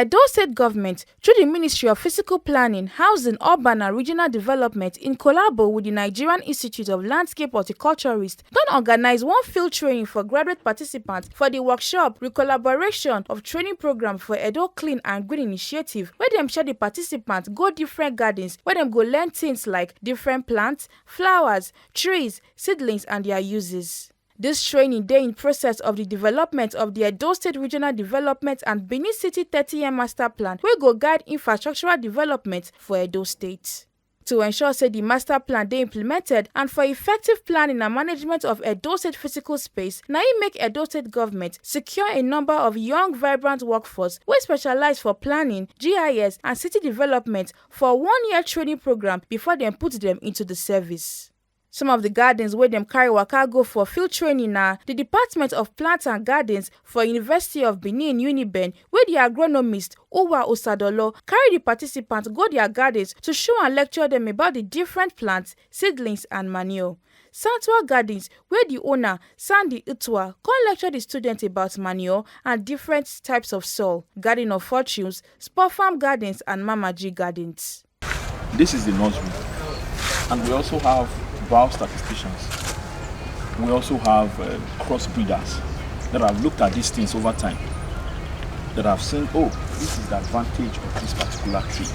Edo State Government, through the Ministry of Physical Planning, Housing, Urban and Regional Development, in collabo with the Nigerian Institute of Landscape Horticulturists, don organize one field training for graduate participants for the workshop recollaboration of training program for Edo Clean and Green Initiative, where dem share the participants go different gardens where dem go learn things like different plants, flowers, trees, seedlings and their uses. This training dey in process of the development of the Edo State Regional Development and Benin City 30-year master plan wey go guide infrastructural development for Edo State. To ensure say the master plan dey implemented and for effective planning and management of Edo State physical space, na im make Edo State government secure a number of young vibrant workforce wey specialize for planning, GIS and city development for 1-year training program before dem put dem into the service. Some of the gardens wey dem carry waka go for field training na the Department of Plants and Gardens for University of Benin Uniben, where the agronomist Uwa Osadolo carry the participants go their gardens to show and lecture them about the different plants, seedlings and manure. Santua Gardens, where the owner, Sandy Itwa, can lecture the students about manure and different types of soil, Garden of Fortunes, Spur Farm Gardens and Mamaji Gardens. This is the nursery, and we also have biostatisticians. We also have cross-breeders that have looked at these things over time, that have seen, oh, this is the advantage of this particular tree.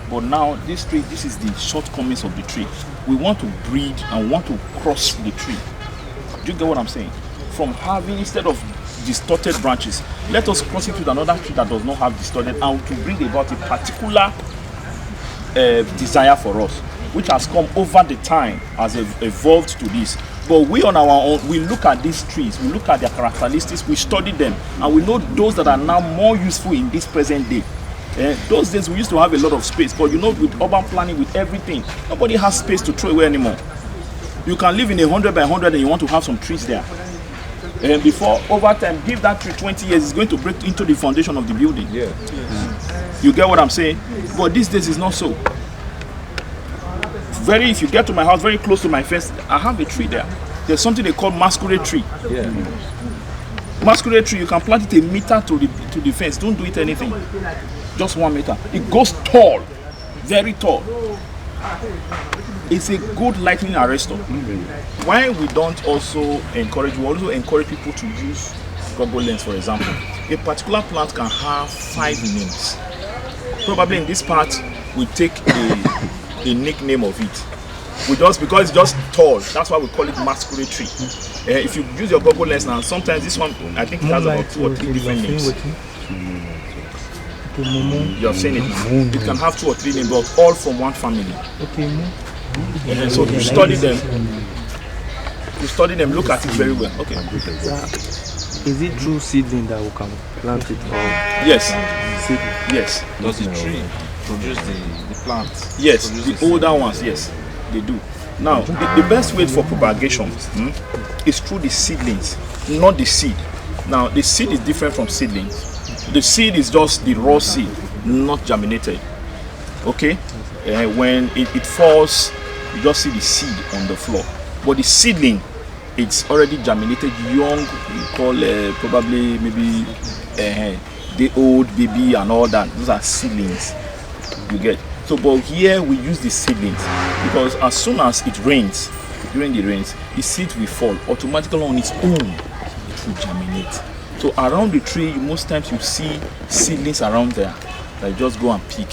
But now this tree, this is the shortcomings of the tree. We want to breed and want to cross the tree. Do you get what I'm saying? From having, instead of distorted branches, let us cross it with another tree that does not have distorted, and to bring about a particular desire for us, which has come over the time, has evolved to this. But we on our own, we look at these trees, we look at their characteristics, we study them, and we know those that are now more useful in this present day. Those days we used to have a lot of space, but you know, with urban planning, with everything, nobody has space to throw away anymore. You can live in 100 by 100 and you want to have some trees there. And before, over time, give that tree 20 years, it's going to break into the foundation of the building. Yeah. You get what I'm saying? But these days it's not so. If you get to my house, very close to my fence, I have a tree there. There's something they call masquerade tree. Yeah. Masquerade tree, you can plant it 1 meter to the fence. Don't do it anything. Just 1 meter. It goes tall, very tall. It's a good lightning arrestor. Why we don't also encourage, we also encourage people to use goggle lens, for example. A particular plant can have 5 names. Probably in this part, we take a nickname of it. Because it's just tall, that's why we call it masquerade tree. If you use your goggle lens now, sometimes this one, I think it has about 2 or 3 different names. You're saying it now. It can have 2 or 3 names, but all from one family. So you study them, look at it very well. Okay. Is it true seedling that we can plant it? Yes. Yes. Does the tree produce the plants? Yes, the older ones, yes, they do. Now, the best way for propagation is through the seedlings, not the seed. Now, the seed is different from seedlings. The seed is just the raw seed, not germinated. Okay? When it falls, you just see the seed on the floor. But the seedling, it's already germinated, young, you call probably maybe the old baby and all that. Those are seedlings. You get. So, but here we use the seedlings because as soon as it rains, during the rains, the seeds will fall automatically on its own. It will germinate. So around the tree, most times you see seedlings around there that you just go and pick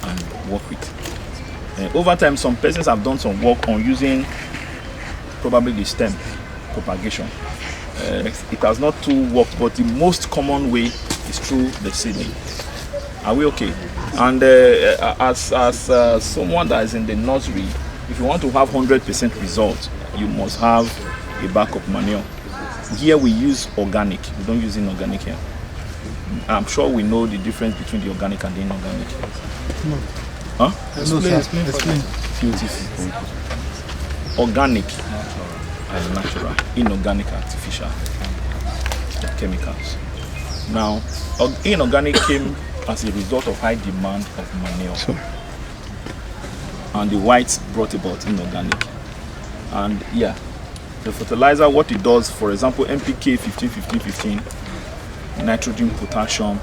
and work with. Over time, some persons have done some work on using probably the stem propagation. It has not too worked, but the most common way is through the seedling. Are we okay? And as someone that is in the nursery, if you want to have 100% results, you must have a backup manure. Here we use organic. We don't use inorganic here. I'm sure we know the difference between the organic and the inorganic. No. Huh? Explain. Beautiful. Organic and natural. Inorganic, artificial. Chemicals. Now, inorganic came as a result of high demand of manure. And the whites brought about inorganic. And yeah, the fertilizer, what it does, for example, MPK 15, 15, 15, nitrogen, potassium,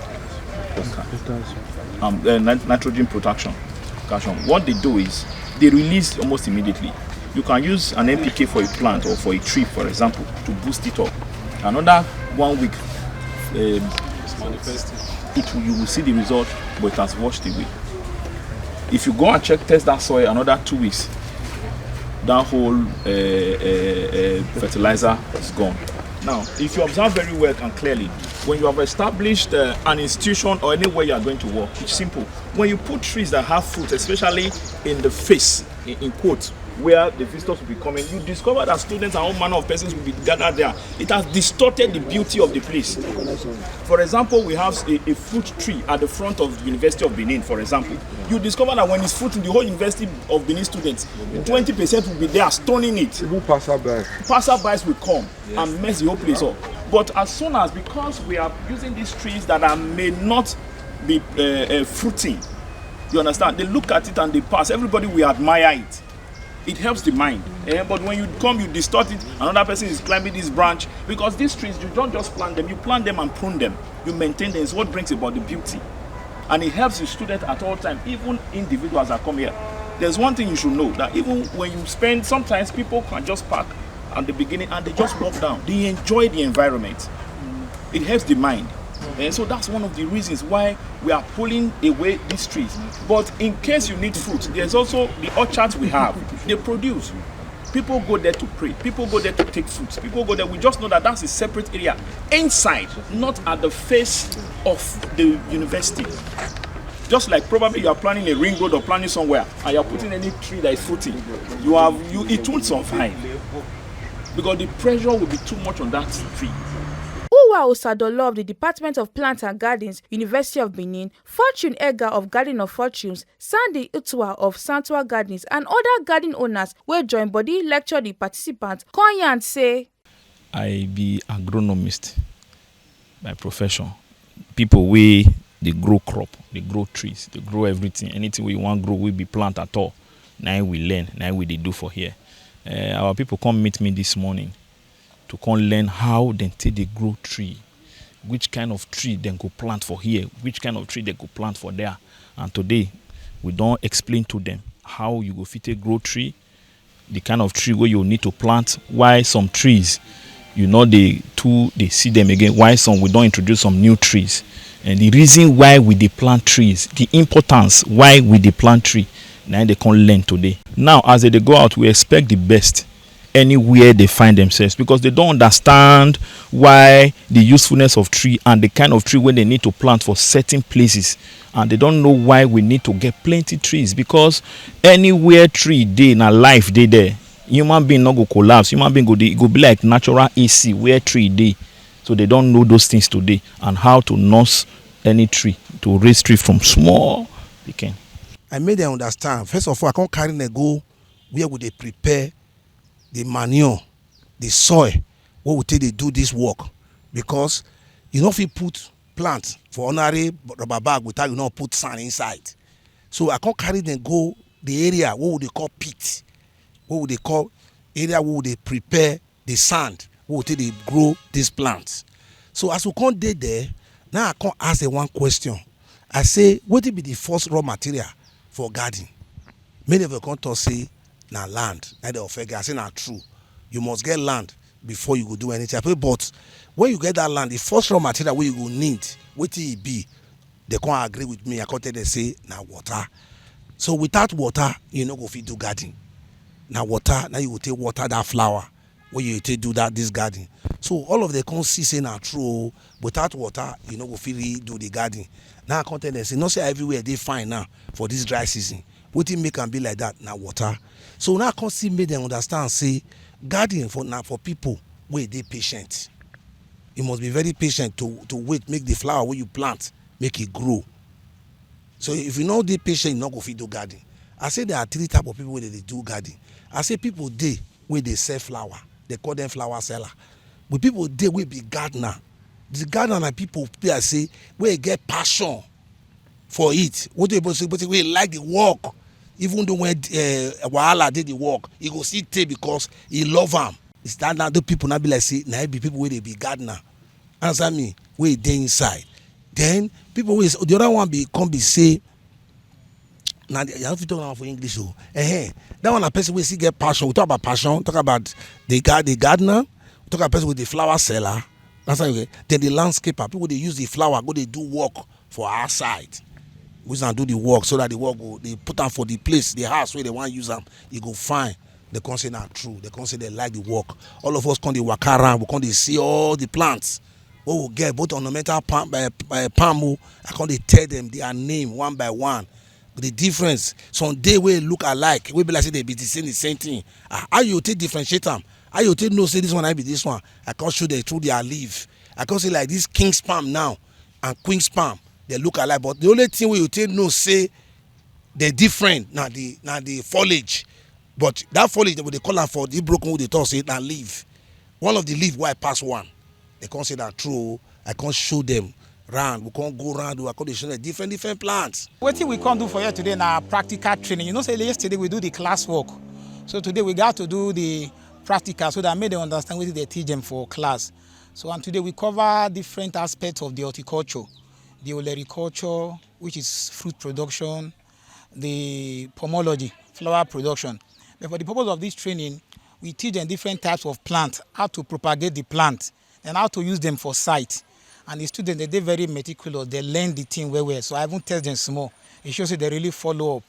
nitrogen protection. What they do is they release almost immediately. You can use an NPK for a plant or for a tree, for example, to boost it up. Another 1 week, you will see the result, but it has washed away. If you go and test that soil another 2 weeks, that whole fertilizer is gone. Now, if you observe very well and clearly, when you have established an institution or anywhere you are going to work, it's simple. When you put trees that have fruit, especially in the face, in quotes, where the visitors will be coming, you discover that students and all manner of persons will be gathered there. It has distorted the beauty of the place. For example, we have a fruit tree at the front of the University of Benin, for example. You discover that when it's fruiting, the whole University of Benin students, 20% will be there stoning it. Even Passerbys will come and mess the whole place up. But as soon as, because we are using these trees that may not be fruiting, you understand, they look at it and they pass. Everybody will admire it. It helps the mind. But when you come, you distort it. Another person is climbing this branch. Because these trees, you don't just plant them. You plant them and prune them. You maintain them. It's what brings about the beauty. And it helps the student at all times, even individuals that come here. There's one thing you should know, that even when you spend, sometimes people can just park at the beginning and they just walk down. They enjoy the environment. It helps the mind. And so that's one of the reasons why we are pulling away these trees. But in case you need fruit, there's also the orchards we have. They produce. People go there to pray. People go there to take fruits. People go there. We just know that that's a separate area inside, not at the face of the university. Just like probably you are planning a ring road or planning somewhere, and you are putting any tree that is fruiting, it won't survive because the pressure will be too much on that tree. Uwa Osadolo of the Department of Plants and Gardens, University of Benin, Fortune Edgar of Garden of Fortunes, Sandy Utua of Santua Gardens, and other garden owners will join body lecture the participants. Konyan say, I be agronomist by profession. People they grow crop, they grow trees, they grow everything. Anything we want grow, we be plant at all. Now we learn, now we they do for here. Our people come meet me this morning to come learn how they take they grow tree, which kind of tree they go plant for here, which kind of tree they go plant for there. And today, we don't explain to them how you go fit a grow tree, the kind of tree where you need to plant, why some trees, they see them again, why some we don't introduce some new trees. And the reason why we dey plant trees, the importance why we dey plant tree, now they can learn today. Now, as they go out, we expect the best anywhere they find themselves, because they don't understand why the usefulness of tree and the kind of tree when they need to plant for certain places, and they don't know why we need to get plenty trees, because anywhere tree dey na life dey there. Human being not go collapse. Human being go be like natural AC where tree dey. So they don't know those things today and how to nurse any tree, to raise tree from small picking. I made them understand. First of all, I can't carry them go where would they prepare the manure, the soil, what would they do this work? Because you know if you put plants for ordinary rubber bag without put sand inside. So I can't carry them go the area what would they call pit, what would they call area what would they prepare the sand, what would they grow these plants. So as we come there, now I can't ask the one question. I say, what will be the first raw material for garden? Many of you come to say, now land. And they offer, I say, now true. You must get land before you go do anything. But when you get that land, the first raw material where you go need, what will it be? They can't agree with me. I can't tell they say, now water. So without water, you no go fit do garden. Now water, now you will take water that flower. Where you take do this garden. So all of them can see say now true. Without water, you no go fit do the garden. Now I can't tell them say, not say everywhere they find now for this dry season. What it make can be like that now water. So now I can see make them understand say garden for people where they patient. You must be very patient to wait, make the flower where you plant, make it grow. So if you know they patient, you not go fit do garden. I say there are 3 types of people where they do garden. I say people where they sell flower. They call them flower seller. But people will be gardener. The gardener are people I say where get passion for it. What they say, but we like the work. Even though when Wahala did the work, he go still take because he love them. It's that now the people now be like say now be people where they be gardener. Answer me, where they inside. Then people wey the other one be come be say na you have to talk now for English o. That one na person wey still get passion. We talk about passion, talk about the gardener, we talk about person with the flower seller. That's how you get. Then the landscaper, people dey use the flower go dey do work for outside. We can do the work so that the work go they put am for the place, the house where they want use am, e go fine. They come say na true. They come say they like the work. All of us come dey waka around, we come dey see all the plants. What we get both ornamental palm I come dey tell them their name one by one. The difference, some day wey look alike, we be like say they be the same thing. How you take differentiate them? How you take know say this one I be this one? I can't show them through their leaf. I can't say like this king's palm now and queen's palm, they look alike. But the only thing wey you take know say they're different now the foliage. But that foliage they call am for the broken wood they talk say na leaf. One of the leaf why pass one. They can't say that true. I can't show them. Round, we can't go round, we can't show different plants. What thing we can't do for you today now practical training. You know, say yesterday we do the class work. So today we got to do the practical so that I made them understand what they teach them for class. So and today we cover different aspects of the horticulture, the olericulture, which is fruit production, the pomology, flower production. But for the purpose of this training, we teach them different types of plants, how to propagate the plant, and how to use them for sight. And the students, they're very meticulous. They learn the thing well. So I even tell them small. It shows that they really follow up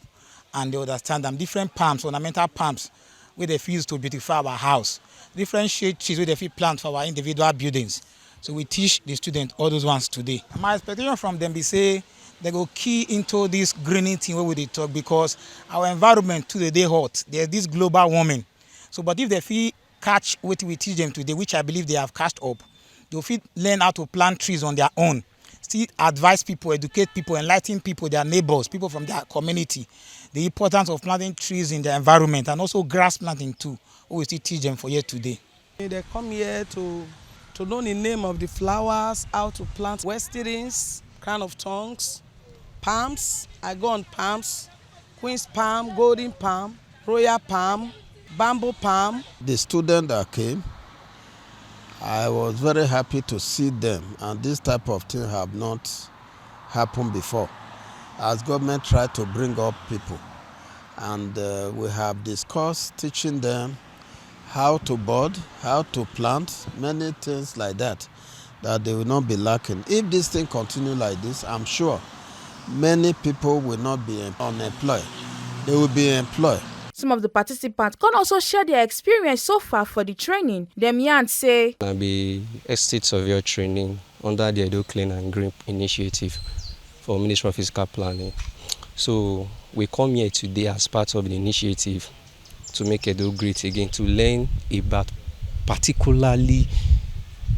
and they understand them. Different palms, ornamental palms, where they use to beautify our house. Different shade trees where they plant for our individual buildings. So we teach the students all those ones today. My expectation from them is say they go key into this greening thing where we talk because our environment today hot. There's this global warming. So but if they feel catch what we teach them today, which I believe they have catched up, they'll learn how to plant trees on their own. Still advise people, educate people, enlighten people, their neighbors, people from their community, the importance of planting trees in the environment and also grass planting too. We still teach them for here today. They come here to know the name of the flowers, how to plant westerns, crown of tongues, palms. I go on palms, queen's palm, golden palm, royal palm, bamboo palm. The student that came, I was very happy to see them, and this type of thing have not happened before. As government tried to bring up people, and we have discussed teaching them how to bud, how to plant, many things like that they will not be lacking. If this thing continue like this, I'm sure many people will not be unemployed. They will be employed. Some of the participants can also share their experience so far for the training. Dem yarn say, I'll be estate surveyor training under the Edo Clean and Green Initiative for Ministry of Physical Planning. So we come here today as part of the initiative to make Edo great again, to learn about particularly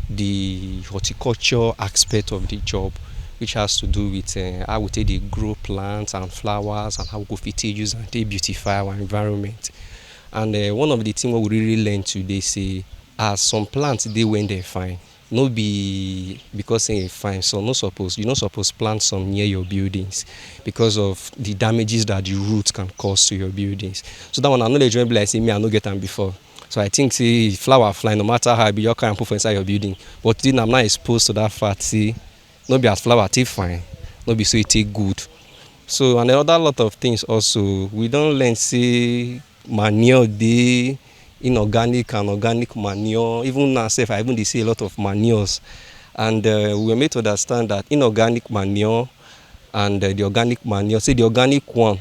the horticulture aspect of the job, which has to do with how we take the grow plants and flowers and how we go fit use and they beautify our environment. And one of the things we really learn today say, as some plants they when they fine, no be because they fine, so you're not supposed to plant some near your buildings because of the damages that the roots can cause to your buildings. So that one I know they join like say me I no get them before. So I think say flower fly no matter how big you can put for inside your building, but then I'm not exposed to that fact. See. No be as flower take fine, no be so it take good. So and another lot of things also we don't learn say manure dey inorganic and organic manure. Even now I even they see a lot of manures, and we were made to understand that inorganic manure and the organic manure. Say the organic one,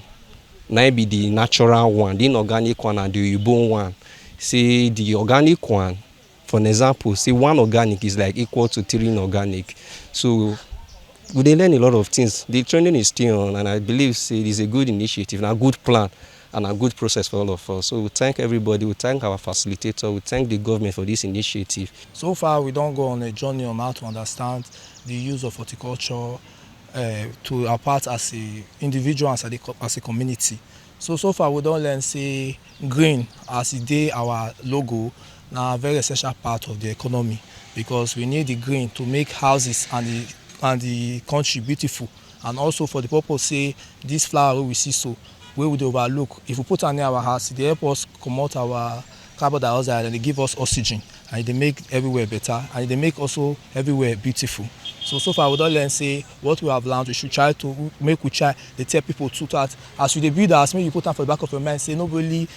now be the natural one. The inorganic one and the bone one. Say the organic one. For an example, say one organic is like equal to 3 inorganic. So we dey learn a lot of things. The training is still on, and I believe say it is a good initiative and a good plan and a good process for all of us. So we thank everybody, we thank our facilitator, we thank the government for this initiative. So far we don't go on a journey on how to understand the use of horticulture to our part as a individual and as a community. So far we don't learn say green as it dey our logo. Now a very essential part of the economy because we need the green to make houses and the country beautiful, and also for the purpose say this flower we see so where we overlook, if we put am near our house, it help us come out our carbon dioxide and they give us oxygen, and they make everywhere better, and they make also everywhere beautiful. So far we don learn say what we have learned we should try to make we try dey tell people too that as you dey build house make you put am for the back of your mind say no be only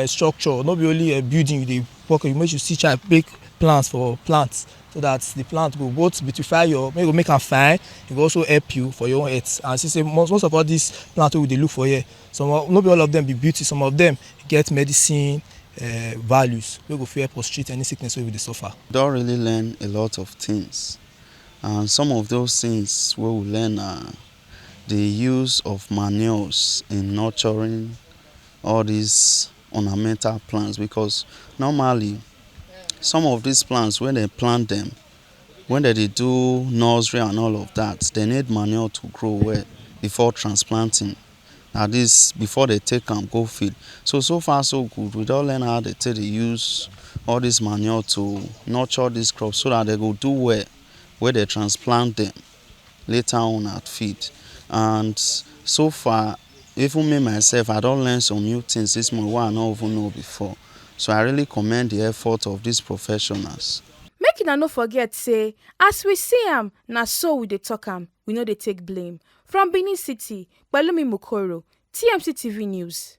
structure, no be only building you dey work, you make you still try make plans for plants so that the plant go both beautify your, make am fine, it go also help you for your own health. And see say most of all these plants wey we dey look for here, no be all of them be beauty, some of them get medicine values wey go fit help us treat any sickness wey we dey suffer. Don really learn a lot of things, and some of those things wey we learn are the use of manures in nurturing all these ornamental plants, because normally some of these plants when they plant them, when they dey do nursery and all of that, they need manure to grow well before transplanting, at least before they take am go feed. So far so good, we don learn how they take dey use all this manure to nurture these crops so that they go do well when they transplant them later on at feed. And so far, even me myself, I don learn some new things this month wey I no even know before. So I really commend the effort of these professionals. Make una no forget say as we see am na so we dey talk am, we no dey take blame. From Benin City, Pelumi Mukoro, TMC TV News.